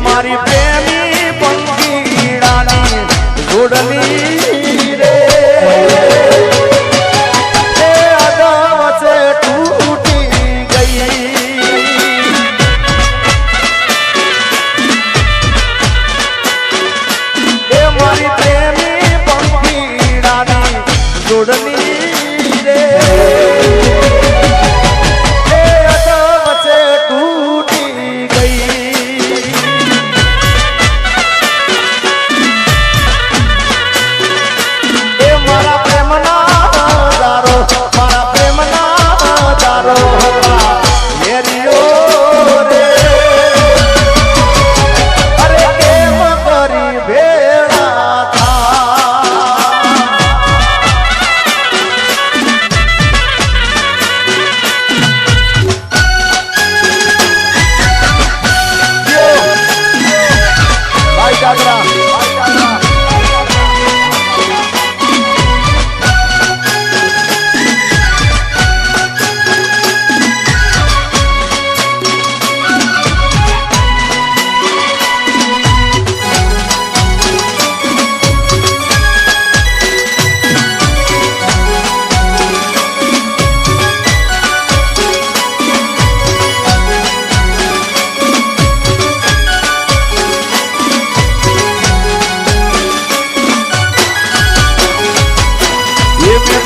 मारी प्रेमी पंखीड़ानी जोड़नी रे अदाव से टूटी गई मारी प्रेमी पंखीड़ानी जोड़नी रे अदाव से टूटी गई मारा प्रेमना दारो हेरियो रे अरे केम करी भेड़ा था भाई जागरा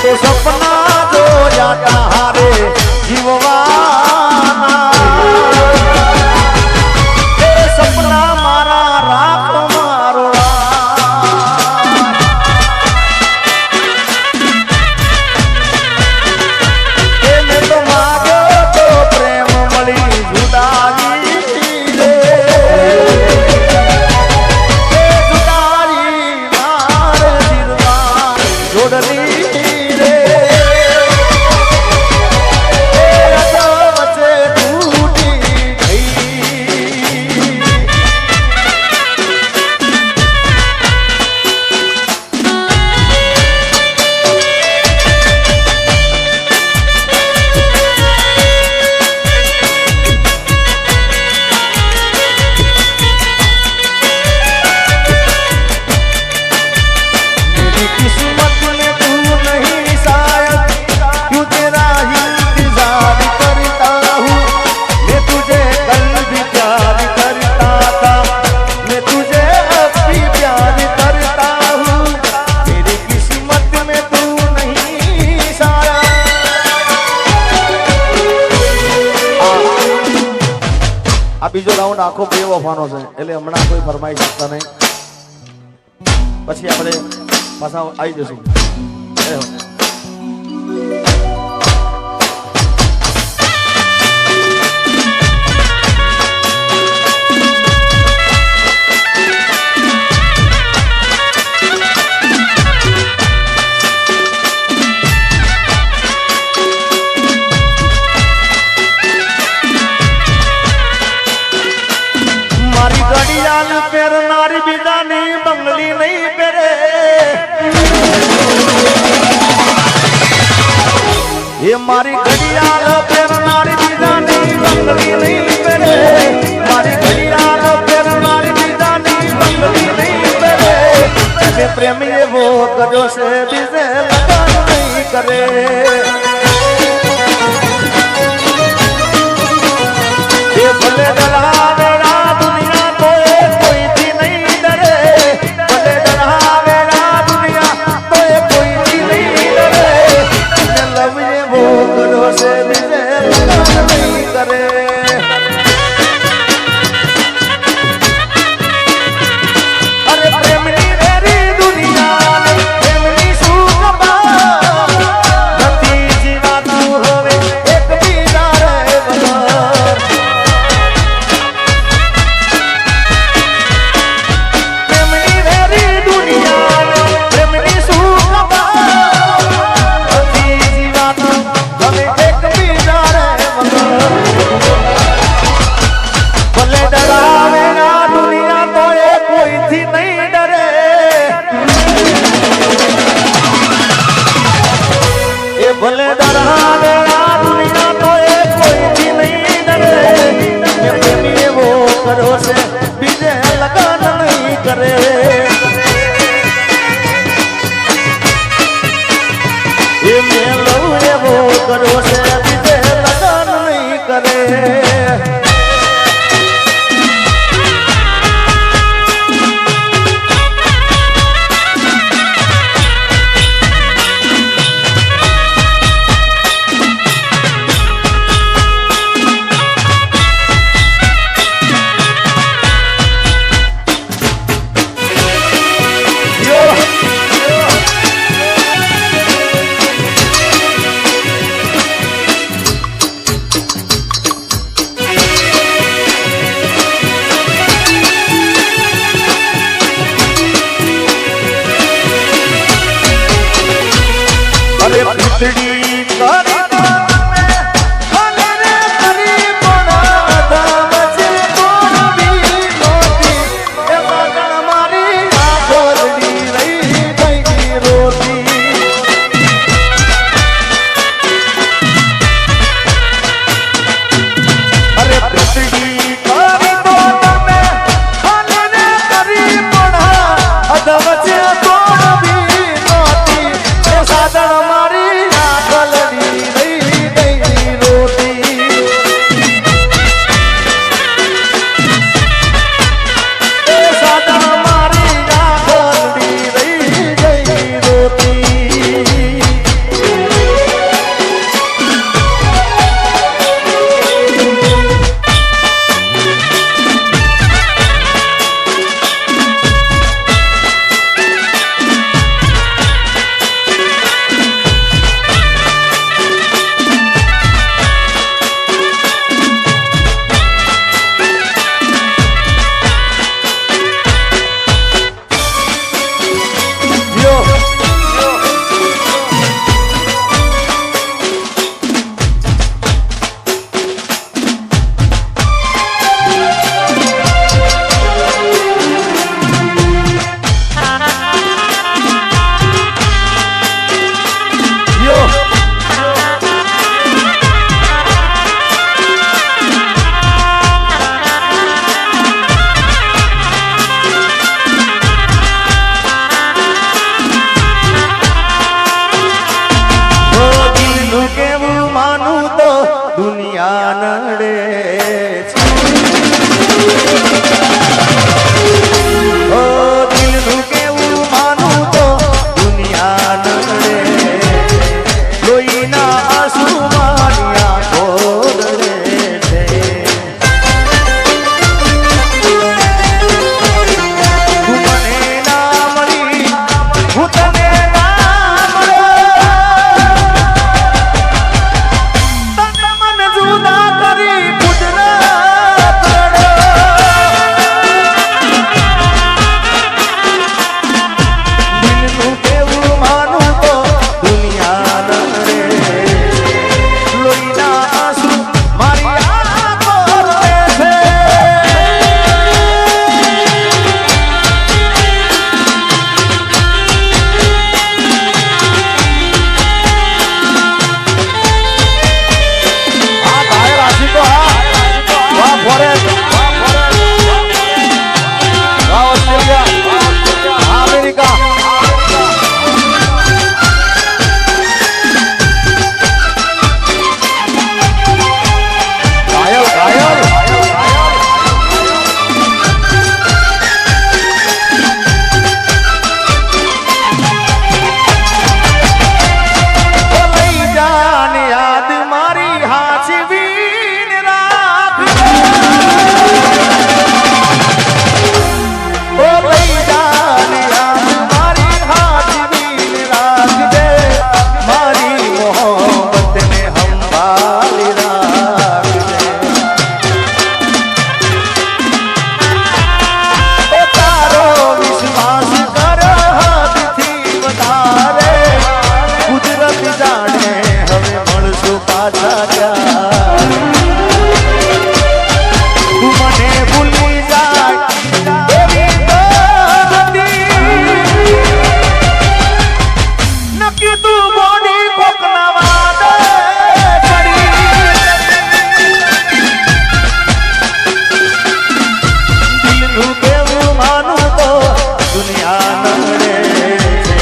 तो सपना जो जाता हारे जीववाना ए सपना मारा राख मारो ए मैं तो मांगो तो प्रेम मली जुदाई रे ए जुदाई मार दिलवा जोड़नी बीजो राउंड आखो बेवफानो छे એટલે હમણાં કોઈ ફરમાઈ શકતા નહીં પછી આપણે પાછા આવી જશું मारी घड़ियाल पेर नारी बिदानी बंगली नहीं पेरे નડે છે ઓ દિલનું કેવું માનું તો દુનિયા નડે લોહીના આંસુ મારી આંખો રડે છે તું મને ના મળી હું તને ના મળ્યો તને મને જુદા કરી કુદરત દિલનું કેવું માનું તો દુનિયા નડે લોહીના આંસુ મારી આંખો રડે છે આ ગાય રાશી તો વાહ ફોરેસ્ટ વાહ ઓસ્ટ્રેલિયા વાહ અમેરિકા ઘાયલ ઘાયલ ઓ લઈ જાન યાદ મારી હાચવીને રાખજે ઓ લઈ જાન યાદ મારી હાચવીને રાખજે મારી મોહબ્બતને સંભાળી રાખજે ઓ તારો વિશ્વાસ કર હદથી વધારે કુદરત જાણે હવે મળશું પાછા ક્યારે તું મને ભૂલી જાય એવી તો નથી નક્કી તું બોડી કોકના વાદે ચડી દિલનું કેવું માનું તો દુનિયા નડે છે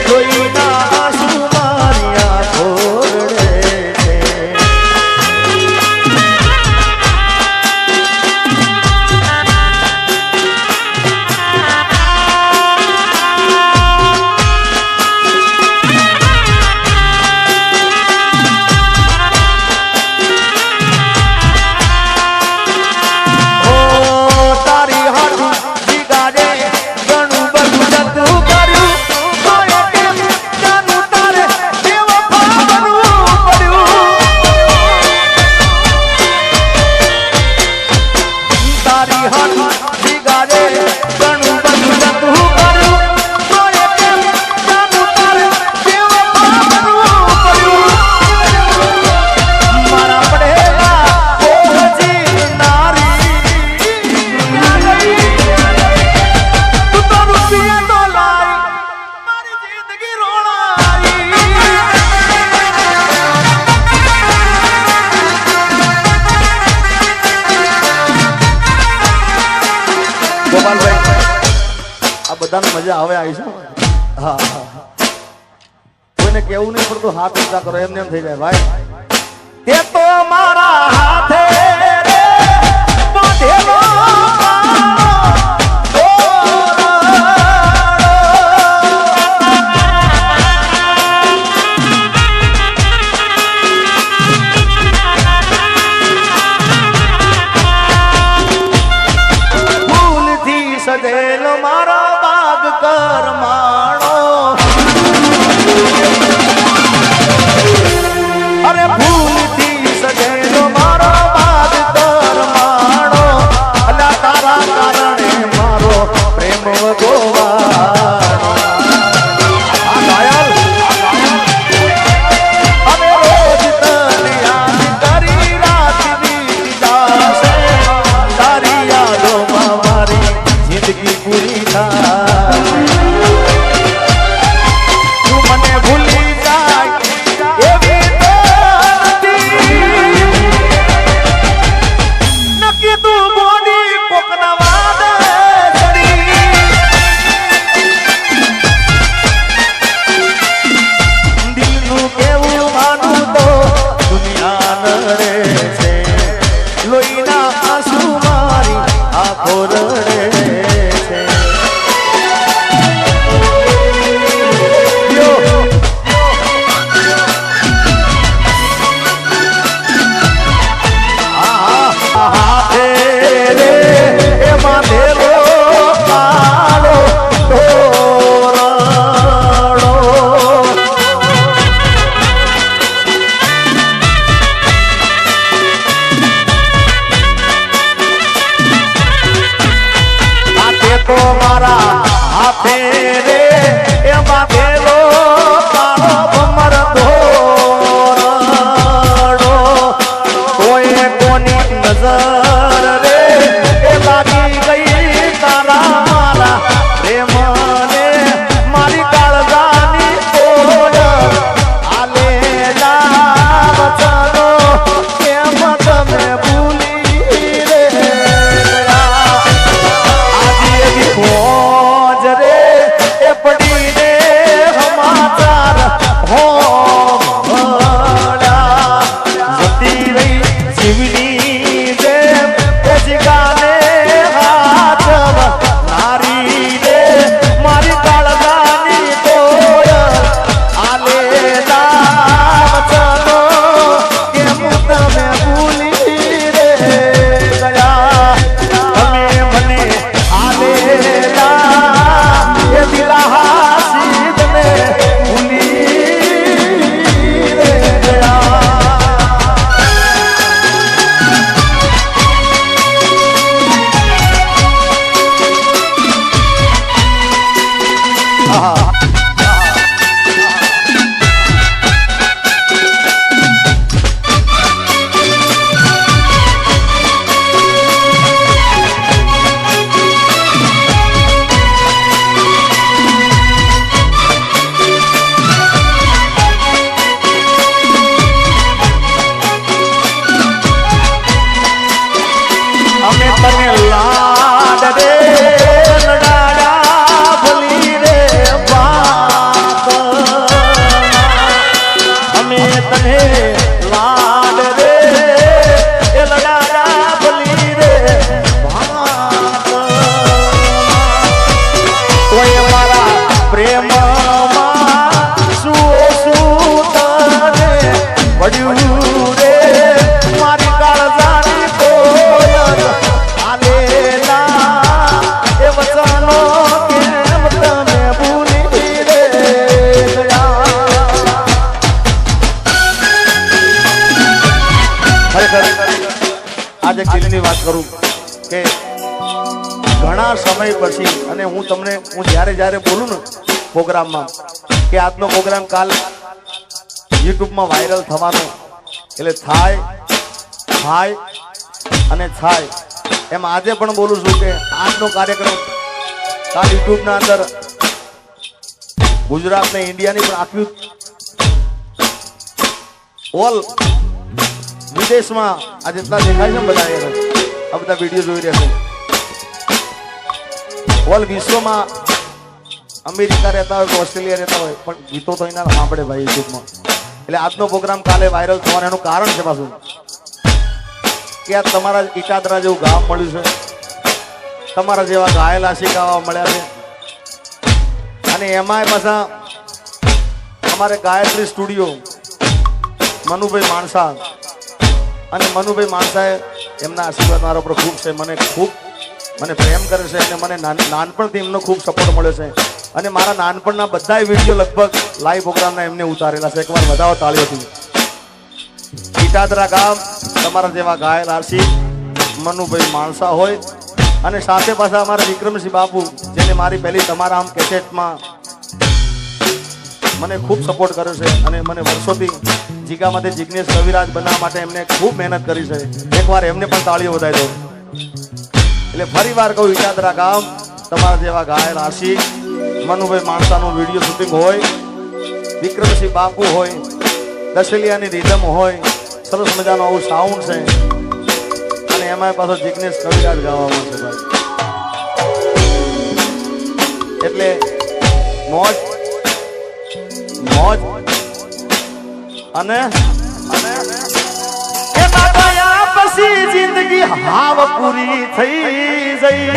લોહીના આંસુ મારી આંખો રડે છે ઓ તારી હાથું જીગાડે ઘણું બધું જતું કર્યું તોય કેમ જાનું તારે બેવફા બનવું પડ્યું તારી હાથું જીગાડે ઘણું બધું જતું કર્યું તોય કેમ જાનું તારે બેવફા બનવું પડ્યું મારા પડેલા ઓજી નારી તું તો રૂપિયા તો લાઈ મારી જિંદગી રોણાઈ ગોપાલભાઈ આ બધાને મજા આવે આવી છે હા કોઈને કેવું નહીં પડતું હાથ ઊંચા કરો એમને એમ થઈ જાય ભાઈ તે તો મારા હાથે રે બાંધેલો ફૂલથી સજેલો મારો બાગ કરમાણો અરે ફૂલથી સજેલો મારો મારા હાથે રે એમાં ગેલો કાળો ભમર ધોરડો કોઈ કોની નજર રે એ લાગી ગઈ તારા મારા પ્રેમને મારી કાળજાની તોડ આલેલા વચનો કેમ તમે ભૂલી રે खोज रे ए पड़ी रे समाचार हो जती रही शिवनी रे जिगाने हाथ नारी रे मारी काळजानी तोड आलेला वचनो केम તમે ભૂલી રે ગયા તમે મને लाड रे लडाड़ा भली रे बात हमें तने लाड रे लडाड़ा भली रे बात कोई मारा प्रेम वड्यू रे मारी काळजानी तोड आज एक दिलनी बात करूं के घणा समय पछी अने हूँ तमने हूँ ज्यारे ज्यारे बोलूं ने प्रोग्राम में के आजनो प्रोग्राम काल यूट्यूब में वायरल थवानो એટલે થાય થાય અને થાય એમ આજે પણ બોલું છું કે આજનો કાર્યક્રમ કાલ યુટ્યુબ ના અંદર ગુજરાત ને ઇન્ડિયા ની પણ આખી ઓલ विदेश में आज इतना देखाय છે બધા આ બધા વિડિયો જોઈ રહ્યા છે ઓલ વિશ્વ में अमेरिका रहता हो ऑस्ट्रेलिया रहता हो पण गीतो तो इना સાંભળે भाई YouTube में એટલે આજનો પ્રોગ્રામ કાલે વાયરલ થવાનું એનું કારણ છે પાછું કે આ તમારા ઈટાદરા જેવું ગામ મળ્યું છે તમારા જેવા ગાયેલા શીખાવા મળ્યા છે અને એમાંય પાછા અમારે ગાયત્રી સ્ટુડિયો મનુભાઈ માણસા અને મનુભાઈ માણસાએ એમના આશીર્વાદ મારા પર ખૂબ છે મને પ્રેમ કરે છે અને મને નાનપણથી એમનો ખૂબ સપોર્ટ મળ્યો છે અને મારા નાનપણના બધા વિડીયો લગભગ લાઈવ પ્રોગ્રામના એમને ઉતારેલા છે એકવાર વધાવો તાળીઓથી ઈટાદરા ગામ તમારા જેવા ગાયેલ આરસી મનુભાઈ માણસા હોય અને સાથે પાછા અમારા વિક્રમસિંહ બાપુ જેને મારી પહેલી તમારા આમ કેસેટમાં મને ખૂબ સપોર્ટ કર્યો છે અને મને વર્ષોથી જીગામાંથી જિગ્નેશ કવિરાજ બનાવવા માટે એમને ખૂબ મહેનત કરી છે એકવાર એમને પણ તાળીઓ વધાવી દો એટલે ફરી વાર કહું ઈટાદરા ગામ તમારા જેવા ગાયેલ આશિક મનુભાઈ માણસાનું વિડીયો શૂટિંગ હોય વિક્રમસિંહ બાપુ હોય દશેલિયાની રીધમ હોય સરસ મજાનું આવું સાઉન્ડ છે અને એમાં પાછો જિગ્નેશ કવિરાજ ગાવામાં છે ભાઈ એટલે મોજ મોજ અને એમાં ગયા પછી જિંદગી હાવ પૂરી થઈ જઈ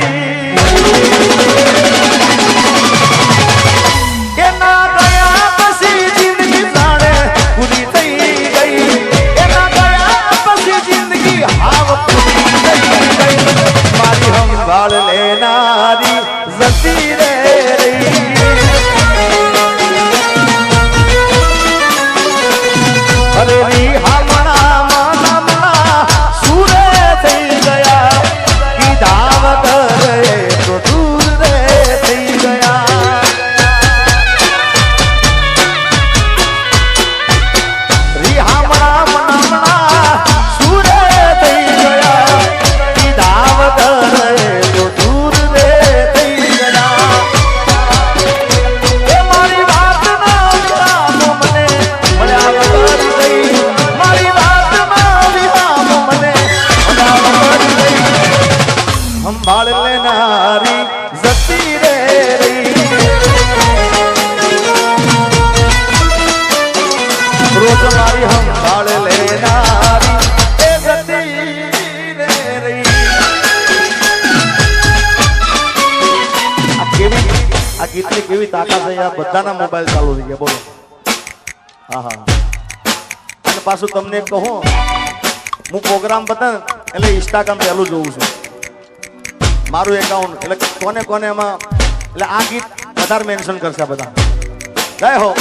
કે ના ગયા પછી જિંદગી જાણે પૂરી થઈ ગઈ એના ગયા પછી જિંદગી હાવ પૂરી થઈ ગઈ મારી સંભાળ લેનારી જતી રે अरे हमना मनमना सूरे થઈ ગયા કી દાવત રે તો દૂર રે લેનારી જતી રે રહી રોજ મારી સંભાળ લેનારી એ જતી રે રહી આ ગીતની કેવી તાકાત છે આ બધાના મોબાઈલ ચાલુ થઈ ગયા બોલો હા હા અને પાછું તમને કહું હું પ્રોગ્રામ બતા એટલે ઇન્સ્ટાગ્રામ પહેલું જોઉં છું મારું એકાઉન્ટ એટલે કોને કોને એમાં એટલે આ ગીત વધારે મેન્શન કરશે બધા જય હો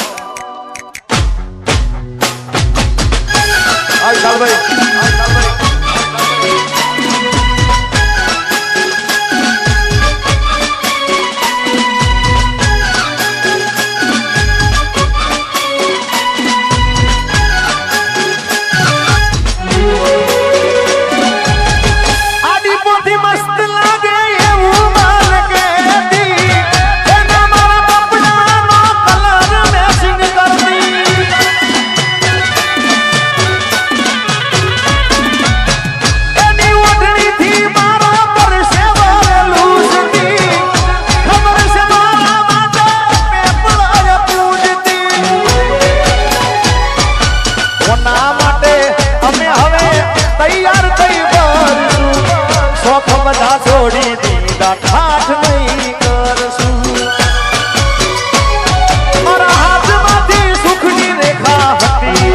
ભાઈ છોડી દીધા ઠાઠ નહીં કરશું મારા હાથમાંથી સુખની રેખા હતી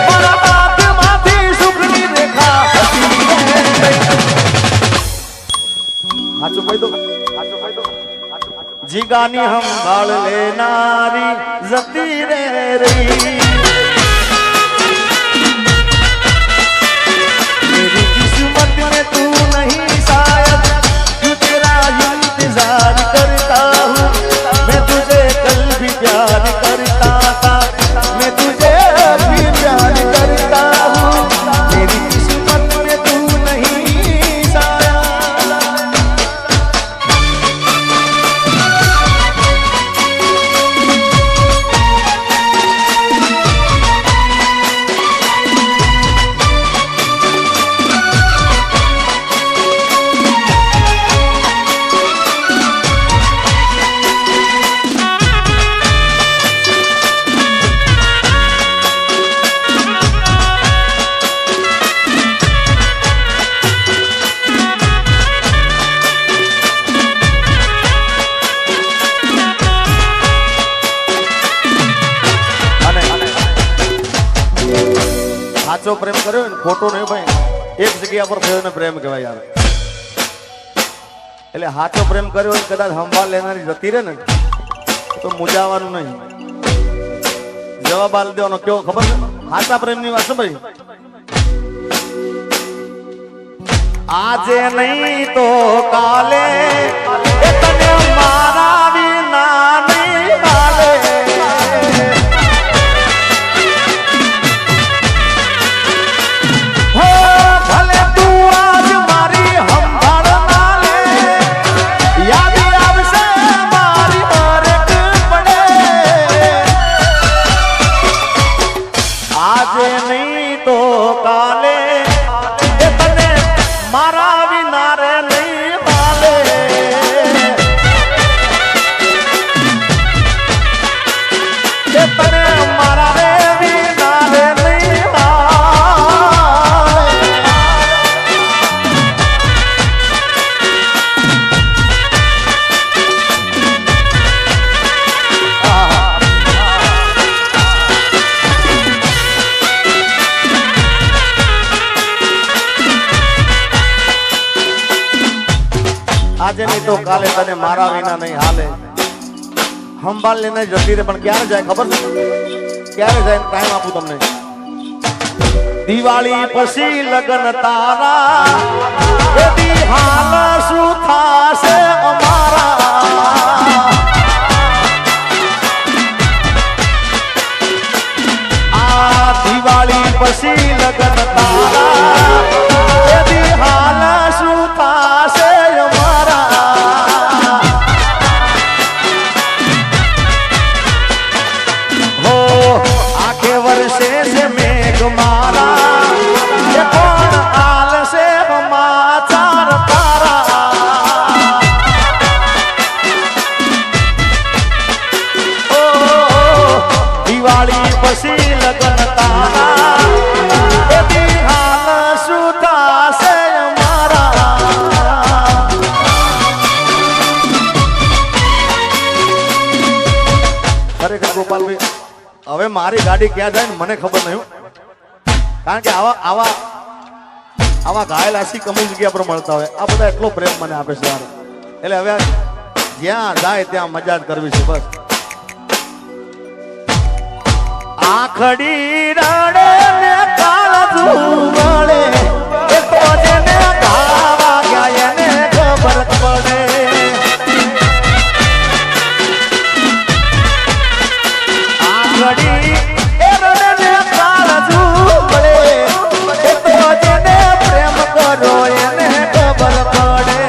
મારા હાથમાંથી સુખની રેખા હતી હાચું કહી દો જીગાની સંભાળ લેનારી જતી રે રહી तू नहीं शायद क्यों तेरा इंतजार करता हूँ मैं तुझे कल भी प्यार करता था मैं तुझे भी प्यार करता हूँ मेरी किस्मत में तू नहीं शायद સાચો પ્રેમ કર્યો ને ખોટો નહીં ભાઈ એક જગ્યા પર થયો ને પ્રેમ કહેવાય યાર એટલે સાચો પ્રેમ કર્યો ને કદાચ સંભાળ લેનારી જતી રહે ને તો મુજાવાનું નહીં જવાબ આલી દેવાનો કેવો ખબર છે સાચા પ્રેમ ની વાત છે ભાઈ આજે નહીં તો કાલે તને મારા વિના નહીં હાલે આજે નહીં તો કાલે તને મારા વિના નહીં હાલે સંભાળ લેને જતી રે પણ ક્યારે જાય ખબર છે ક્યારે જાય ટાઈમ આપું તમને દિવાળી પછી લગન તારા એદી હાલ શું થાશે અમારા આ દિવાળી પછી લગન તારા એદી હાલ શું થાશે મારા કોણ આલ સે સમાચાર તારા ગોપાલભાઈ હવે મારી ગાડી ક્યાં જાય ને મને ખબર નહીં, કારણ કે આવા આવા આવા ઘાયલ આશિક અમુક જગ્યા પર મળતા હોય. આ બધા એટલો પ્રેમ મને આપે છે યાર. એટલે હવે જ્યાં જાય ત્યાં મજા જ કરવી છે બસ. આખડી રડે ને કાળજુ વળે એ તો જેને ગાવા ગયા એને ખબર પડે. આખડી એ રડે ને કાળજુ વળે એ તો જેને પ્રેમ કરો એને ખબર પડે.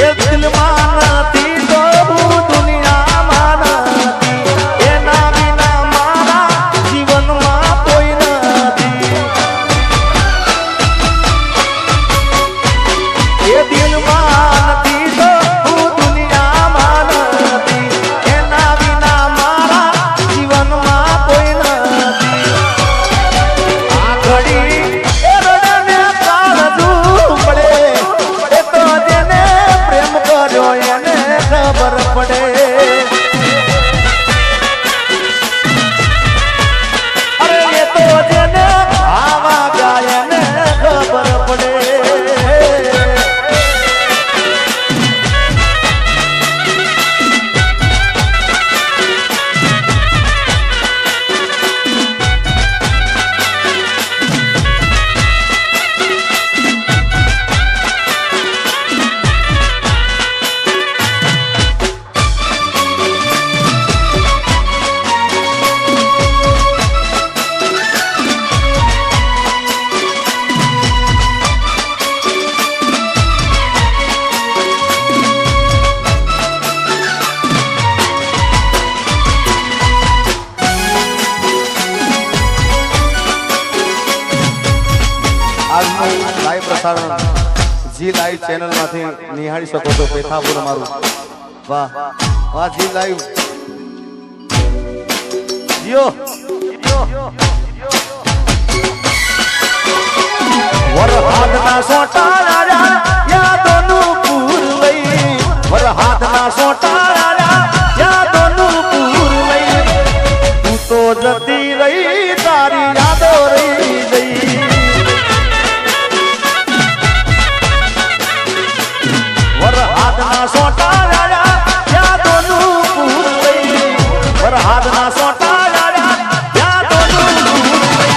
એ દિલમાં નથી તો હું દુનિયામાં નથી, એના વિના મારા જીવનમાં કોઈ નથી. એ દિલમાં નથી તો હું દુનિયામાં નથી, એના વિના મારા જીવનમાં કોઈ નથી. આ ઘડી એ રડને કાળજુ પડે એ તો જેને પ્રેમ કર્યો એને ખબર પડે. અરે એ તો જેને આવા ગયા એને ખબર પડે. લાઈવ પ્રસારણ જી લાઈવ ચેનલ માંથી નિહાળી શકો છો. પેથાપુર મારું વાહ વાહ જી લાઈવ જીઓ. વરહાદના સોટા રાજા યાદોનું પૂર લઈ, વરહાદના સોટા રાજા યાદોનું પૂર લઈ, તું તો જતી રહી તારી યાદો રહી ગઈ. વરહાદના સોટા રાજા યાદોનું પૂર લઈ, વરહાદના સોટા રાજા યાદોનું પૂર લઈ,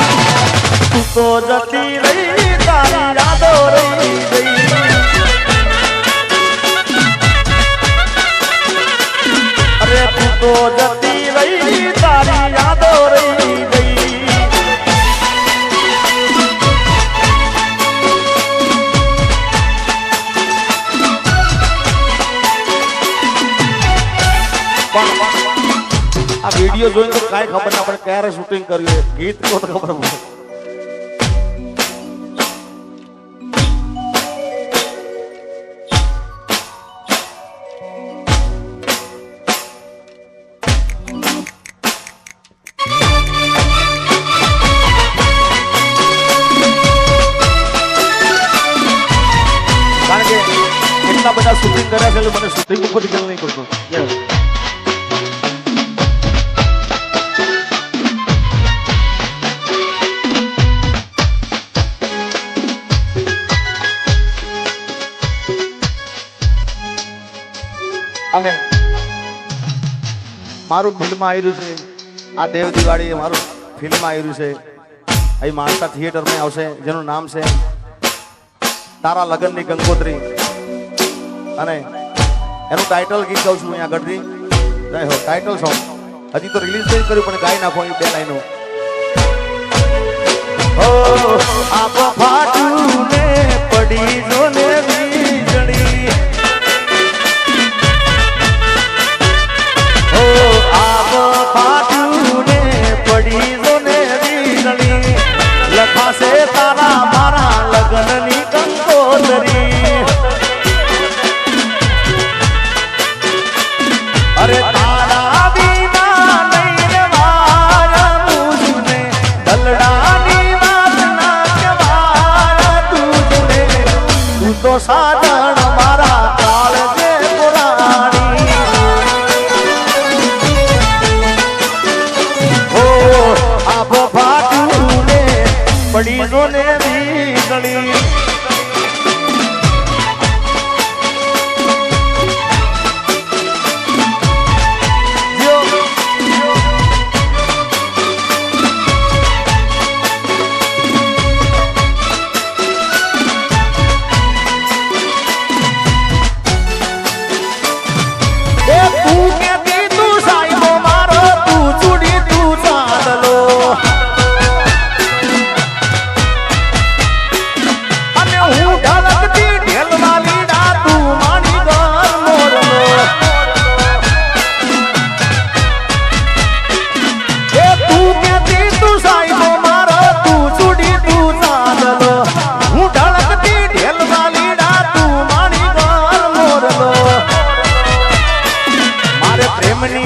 તું તો જતી રહી તારી યાદો રહી ગઈ. અરે તું તો જતી રહી તારી યાદો રહી ગઈ. આ વિડીયો જોઈને તો કાંઈ ખબર ના પડે ક્યારે શૂટિંગ કર્યું, ગીત તો ખબર પડે. કારણ કે એટલા બધા શૂટિંગ કર્યા છે એટલે મને શૂટિંગ ઉપર ગેલ નહીં કરતો. અને મારું ફિલ્મમાં આવ્યું છે આ દેવ દિવાળી, મારું ફિલ્મમાં આવ્યું છે અહીં માણસા થિયેટરમાં આવશે, જેનું નામ છે તારા લગનની ગંગોત્રી. અને એનું ટાઇટલ ગીત ગાઉં છું અહીંયા આગળથી. જય હો. ટાઇટલ સોંગ હજી તો રિલીઝ નહીં કર્યું પણ ગાઈ નાખો એ બે લાઈનો. ઓ આપ ફાટું ને પડી જો ને વીજળી, ઓ આપ ફાટું ને પડી જો ને વીજળી, લખાશે તારા મારા લગનની કંકોત્રી. અરે તારા વિના નહીં રેવાય મુજને, દલડાની વાત ના કહેવાય તુજને, તું તો સાધન મારા કાળ પડી જો ને વીજળી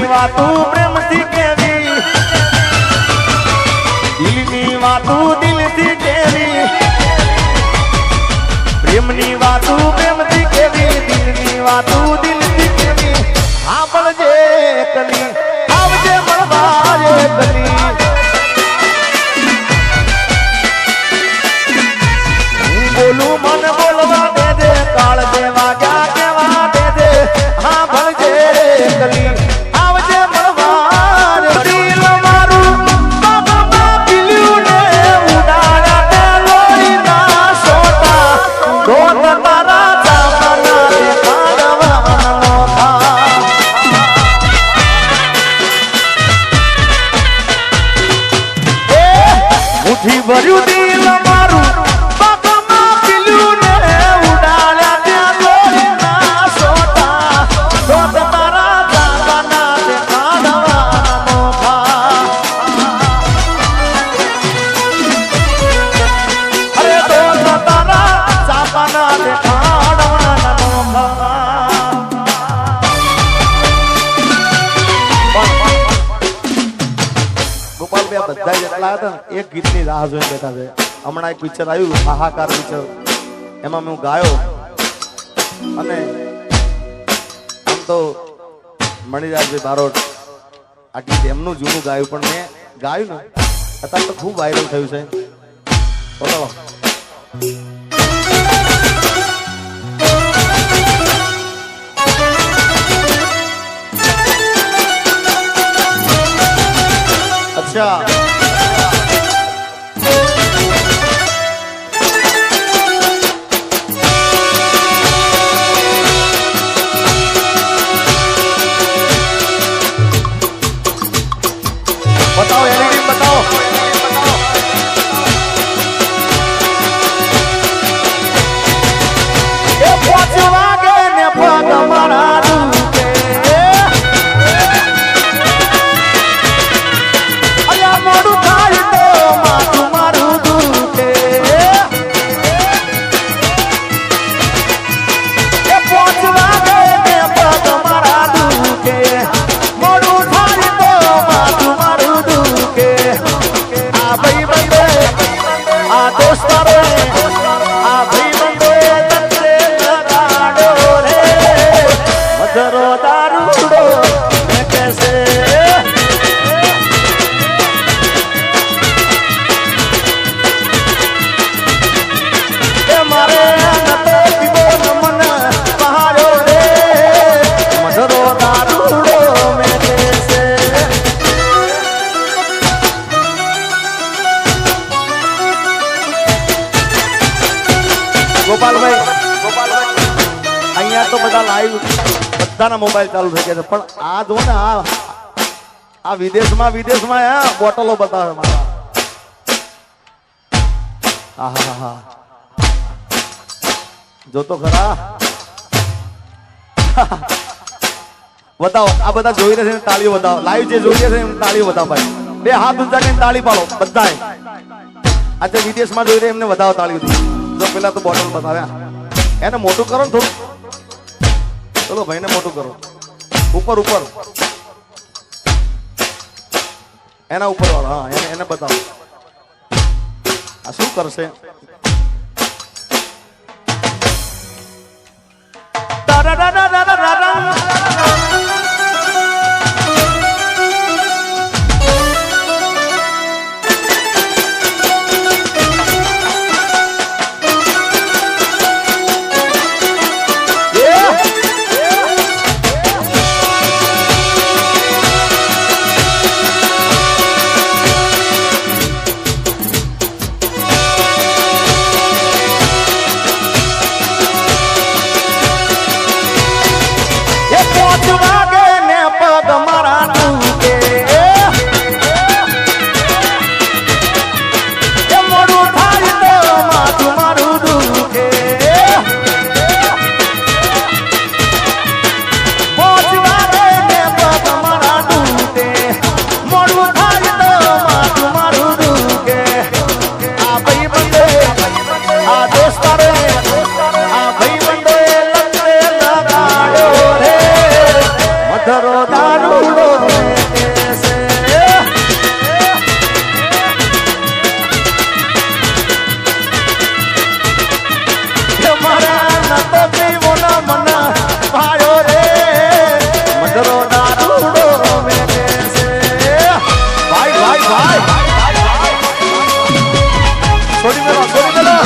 વાતું પ્રેમથી કેવી દિલની વાતું દિલથી કેવી પ્રેમની વાતું પ્રેમથી કેવી દિલની વાતું દિલથી કેવી સાંભળજે કલી આવજે મળવા કલી હું બોલું મન બોલવા દે કાળ દેવા ક્યાં કેવા દે સાંભળજે કલી ભર્યું દિલ મારું પાકમાં પીલ્યું ને ઉડાડ્યા ત્યાં લોહીના સોટા દોત તારા જાગના દેખાડવાના નોખા અરે દોત તારા જાગના દેખાડવાના નોખા ગોપાલભાઈ બધા જેટલા હતા એક ગીતની રાહ જોઈને બેઠા છે હમણાં એક પિક્ચર આવ્યું હાહાકાર પિક્ચર એમાં હું ગાયો અને આમ તો મણિરાજભાઈ બારોટ આ ગીત એમનું જૂનું ગાયું પણ મેં ગાયું ને અત્યારે તો ખૂબ વાયરલ થયું છે બોલો અચ્છા बताओ एडिटिंग बताओ ये पहुंचवा के ने पग मारा रूपे अया मोडू थाई तो मातु मारू दूटे ये पहुंचवा के ने पग मारा दूटे मोडू थाई तो मातु मारू दूटे आ भाई बंदे आ दोस्तारो आ भाई बंदे तंत्रे लगाड़ो रे मधुरो दारूड़ो मैं कैसे मारे नतो पीबो मन पहाड़ो रे मधुरो दारूड़ो मैं कैसे ગોપાલભાઈ અહીંયા તો બધા લાઈવ બધાના મોબાઈલ ચાલુ થઈ ગયા છે પણ આ જો ને આ વિદેશમાં આ બોટલો બતાવે મારા આહા હા જો તો ખરા બતાવો આ બધા જોઈ રહ્યા છે તાળીઓ બતાવો લાઈવ જે જોઈ રહ્યા છે એમ તાળીઓ બતાવો ભાઈ બે હાથ ઊંચા કરીને તાળી પાડો બધાએ આજે વિદેશમાં જોઈ રહ્યા એમને બતાવો તાળીઓ જો પેલા તો બોટલ બતાવ્યા એને મોટું કરો ને થોડું ચલો ભાઈને મોટું કરો ઉપર એના ઉપર વાળો હા એને બતાવો આ શું કરશે ભાઈ છોડી મેલો છોડી મેલો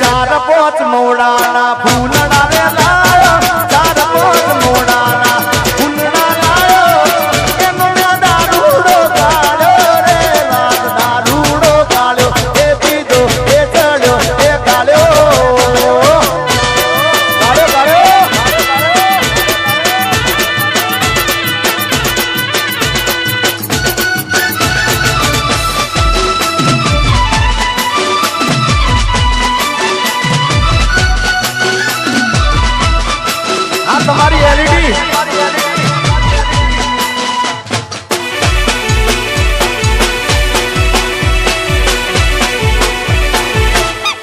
चार पोच मोड़ाना फूलना रे लायो चार पोच मोड़ाना फूलना लायो एनो में दारूड़ो गालो रे रात दारूड़ो गालो ए पीदो ए चढ़ो ए गालो गालो गालो तुम्हारी एलईडी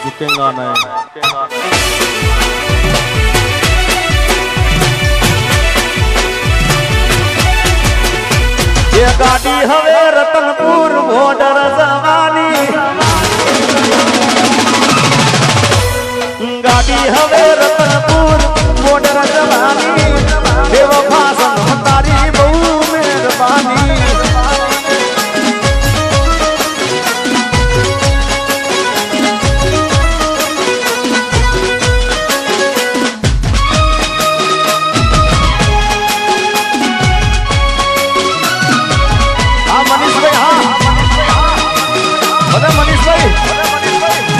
झुकेगा नहीं ये गाड़ी हवे रतनपुर बॉर्डर जवानी गाड़ी हवे रतनपुर बॉर्डर जवानी बेवफा सनम तारी बहु मेहरबानी हाँ मनीष भाई हाँ बता मनीष भाई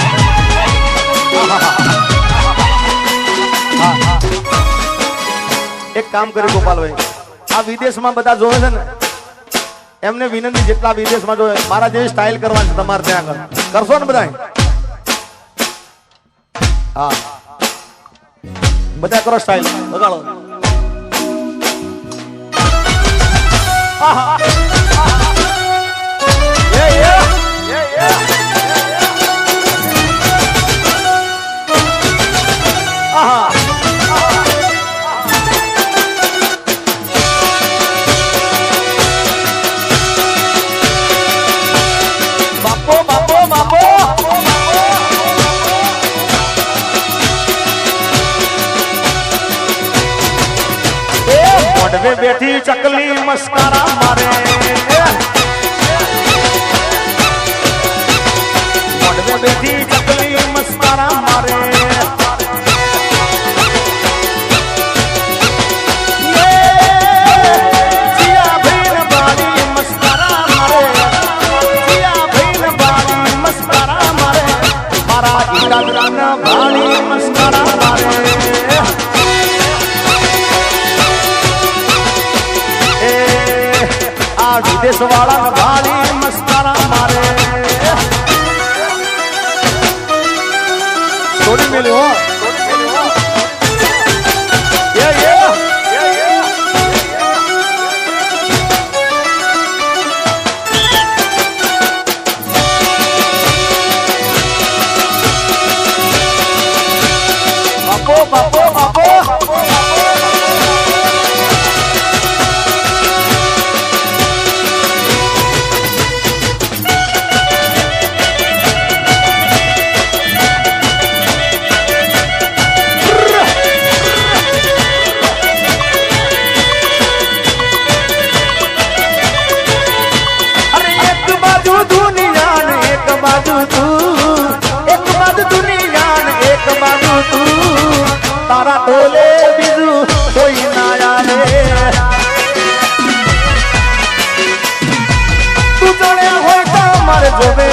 एक काम करे गोपाल भाई आ विदेश में बता जोए छे ने एमने विनंती जेटला विदेश में जोए मारा जे स्टाइल करवानी छे तमारे ત્યાં આગળ કરશો ને બધાય હા બધા કરો સ્ટાइल બગાડો આહા ये आहा में बैठी चकली मस्कारा मारे में बैठी चकली मस्कारा मारे जिया भैन बाली मस्कारा मारे जिया भैन बाली मस्कारा मारे मारा इलान बाली मस्कारा मारे विदेश वाला भाली मस्कारा मारे थोड़ी मिली हो ये बापो बापो बापो तारा टोले बिजू कोई ना आवे तू जड़े होय तो मर जोबे